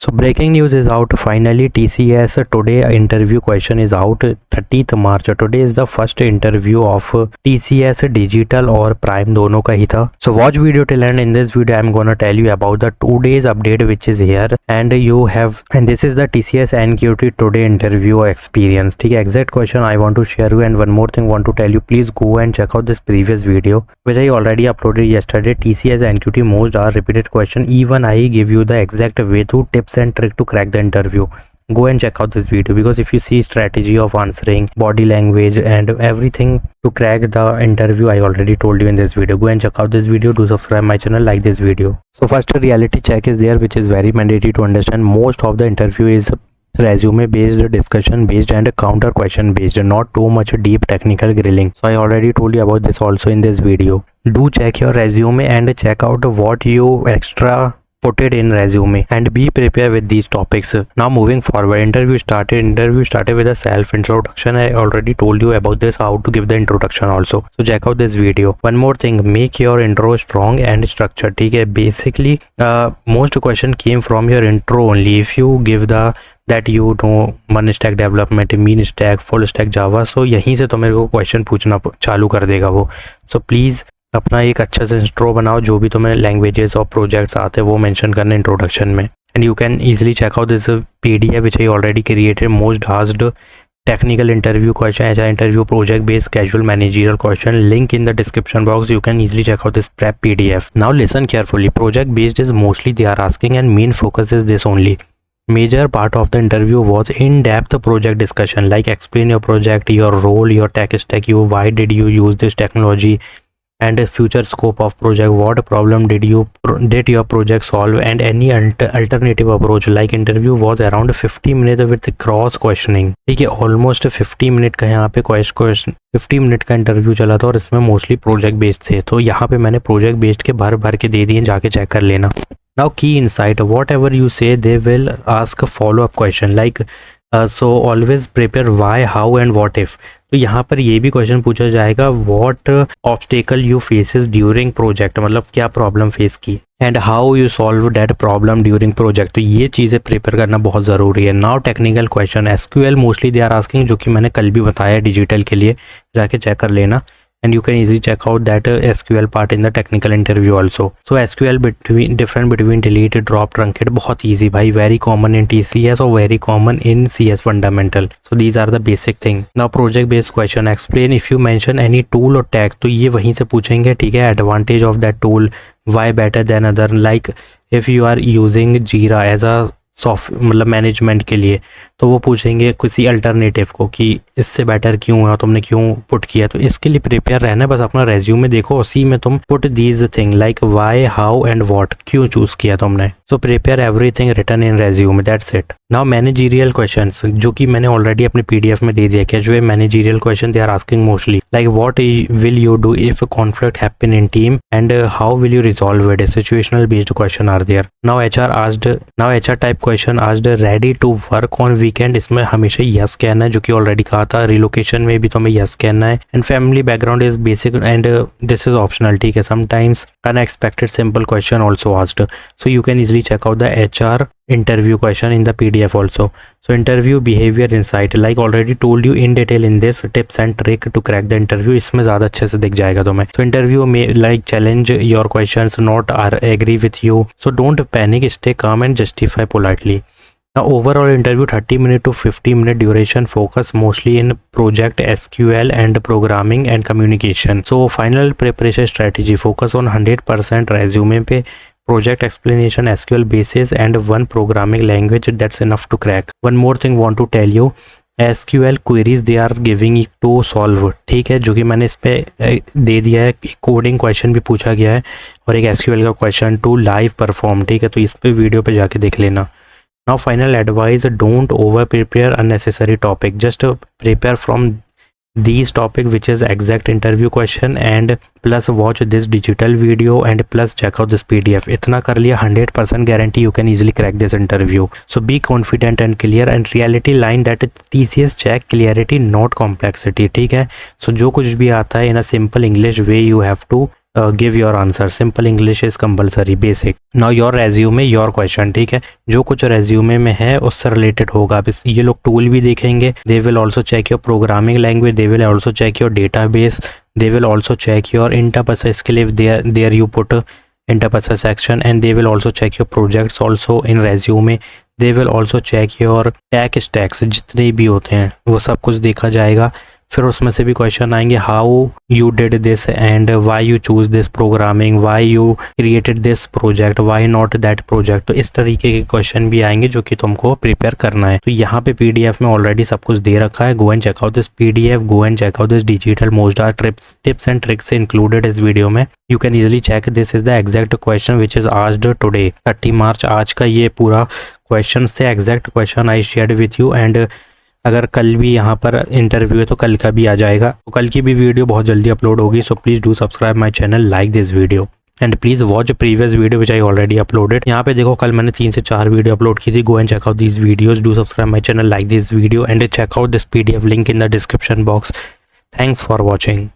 So breaking news is out finally. TCS today interview question is out 30th March. Today is the first interview of TCS Digital और Prime दोनों का ही था. So watch video till end. In this video I'm gonna tell you about the 2 days update which is here and this is the TCS NQT today interview experience. ठीक है, exact question I want to share you and one more thing want to tell you. Please go and check out this previous video which I already uploaded yesterday. TCS NQT most are repeated question. Even I give you the exact way to tips and trick to crack the interview. Go and check out this video because if you see strategy of answering, body language and everything to crack the interview, I already told you in this video. Go and check out this video. Do subscribe my channel, like this video. So first reality check is there which is very mandatory to understand. Most of the interview is resume based, discussion based and counter question based, not too much deep technical grilling. So I already told you about this also in this video. Do check your resume and check out what you extra put it in resume and be prepared with these topics. Now moving forward, interview started with a self introduction. I already told you about this, how to give the introduction also, so check out this video. One more thing, make your intro strong and structured. ठीक है, basically most question came from your intro only. If you give the that you know one stack development, mean stack, full stack Java, so यहीं से तो मेरे को question पूछना चालू कर देगा वो. सो प्लीज़ अपना एक अच्छा से इंट्रो बनाओ, जो भी तुम्हें लैंग्वेजेस और प्रोजेक्ट्स आते हैं वो मेंशन करना इंट्रोडक्शन में. And you can easily check out this PDF which I already created. Most asked technical interview question, HR interview, project based, casual managerial question. Link in the description box. You can easily check out this prep PDF. Now listen carefully. Project based is mostly they are asking and main focus is this only. Major part of the interview was in-depth project discussion, like explain your project, your role, your tech stack, why did you use this technology, and a future scope of project, what problem did your project solve, and any alternative approach. Like interview was around 50 minutes with cross questioning. ठीक है, almost 50 minute का यहाँ पे 50 minute का interview चला था और इसमें मोस्टली प्रोजेक्ट बेस्ड थे. तो यहाँ पे मैंने प्रोजेक्ट बेस्ड के भर के दे दिए, जाके चेक कर लेना. Now key insight, whatever you say they will ask a follow-up question like so always prepare why, how and what if. तो यहाँ पर ये भी क्वेश्चन पूछा जाएगा what obstacle you faces during project, मतलब क्या प्रॉब्लम फेस की, and how you solve that problem during project. तो ये चीज़ें प्रिपेयर करना बहुत ज़रूरी है. Now technical question, SQL mostly they are asking, जो कि मैंने कल भी बताया डिजिटल के लिए, जाके चेक कर लेना. And you can easily check out that SQL part in the technical interview also. So SQL different between delete, drop, truncate, बहुत easy भाई, very common in TCS or very common in CS fundamental. So these are the basic thing. Now project based question, explain if you mention any tool or tag. तो ये वहीं से पूछेंगे, ठीक है, advantage of that tool, why better than other. Like if you are using Jira as a मतलब management के लिए, तो वो पूछेंगे किसी अल्टरनेटिव को कि इससे बेटर क्यों है, तुमने क्यों पुट किया. तो इसके लिए प्रिपेयर रहना है, बस अपना रेज्यूमे देखो, उसी में तुम put these thing like why, how and what, क्यों चूज किया तुमने. So prepare everything written in resume, that's it. Now managerial questions, जो कि मैंने ऑलरेडी अपने PDF में दे दिया. क्या जो है managerial question they are asking mostly like what will you do if conflict happen in team and how will you resolve it. Situational based question are there. Now HR type question asked ready to work on weekend. इसमें हमेशा yes कहना है, जो कि already कहा था. Relocation में भी तुम्हें यस कहना है. And family background is basic and this is optional. ठीक है, sometimes unexpected simple question also asked. So you can easily check out the HR interview question in the PDF also. So interview behavior insight, like already told you in detail in this tips and trick to crack the interview. इसमें ज़्यादा अच्छे से दिख जाएगा तुम्हें. So interview में like challenge your questions, not or agree with you. So don't panic, stay calm and justify politely. Now overall interview 30 minute to 50 minute duration, focus mostly in project, SQL and programming and communication. So final preparation strategy, focus on 100% resume पे, project explanation, SQL basis and one programming language, that's enough to crack. One more thing want to tell you, SQL queries they are giving it to solve. ठीक है, जो कि मैंने इस पे दे दिया है. कोडिंग क्वेश्चन भी पूछा गया है और एक SQL का क्वेश्चन टू लाइव परफॉर्म. ठीक है, तो इस पे वीडियो पे जाके देख लेना. Now final advice, don't over prepare unnecessary topic, just prepare from these topic which is exact interview question and plus watch this digital video and plus check out this PDF. इतना कर लिया, 100% guarantee you can easily crack this interview. So be confident and clear and reality line that TCS check clarity not complexity. ठीक है, so जो कुछ भी आता है in a simple English way you have to give your answer. Simple English is compulsory, basic. Now your resume your question, ठीक है, जो कुछ रेज्यूमे में है उससे रिलेटेड होगा। अब ये लोग टूल भी देखेंगे, they will also check your programming language, they will also check your database, they will also check your interpersonal skill if there you put interpersonal section, and they will also check your projects also in resume, they will also check your tech stacks, जितने भी होते हैं वो सब कुछ देखा जाएगा। फिर उसमें से भी क्वेश्चन आएंगे, how you did this and why you choose this programming, why you created this project, why not that project. तो इस तरीके के क्वेश्चन भी आएंगे जो कि तुमको प्रिपेयर करना है। तो यहाँ पे पीडीएफ में ऑलरेडी सब कुछ दे रखा है। Go and check out this PDF, go and check out this digital most are tips and tricks included इस वीडियो में। You can easily check this is the exact question which is asked today 30 March. आज का ये पूरा क्वेश्चन से exact question I shared with you. And अगर कल भी यहाँ पर इंटरव्यू है तो कल का भी आ जाएगा। तो कल की भी वीडियो बहुत जल्दी अपलोड होगी। So please do subscribe my channel, like this video and please watch previous video which I already uploaded. यहाँ पे देखो कल मैंने 3 से 4 वीडियो अपलोड की थी। Go and check out these videos, do subscribe my channel, like this video and check out this PDF link in the description box. Thanks for watching.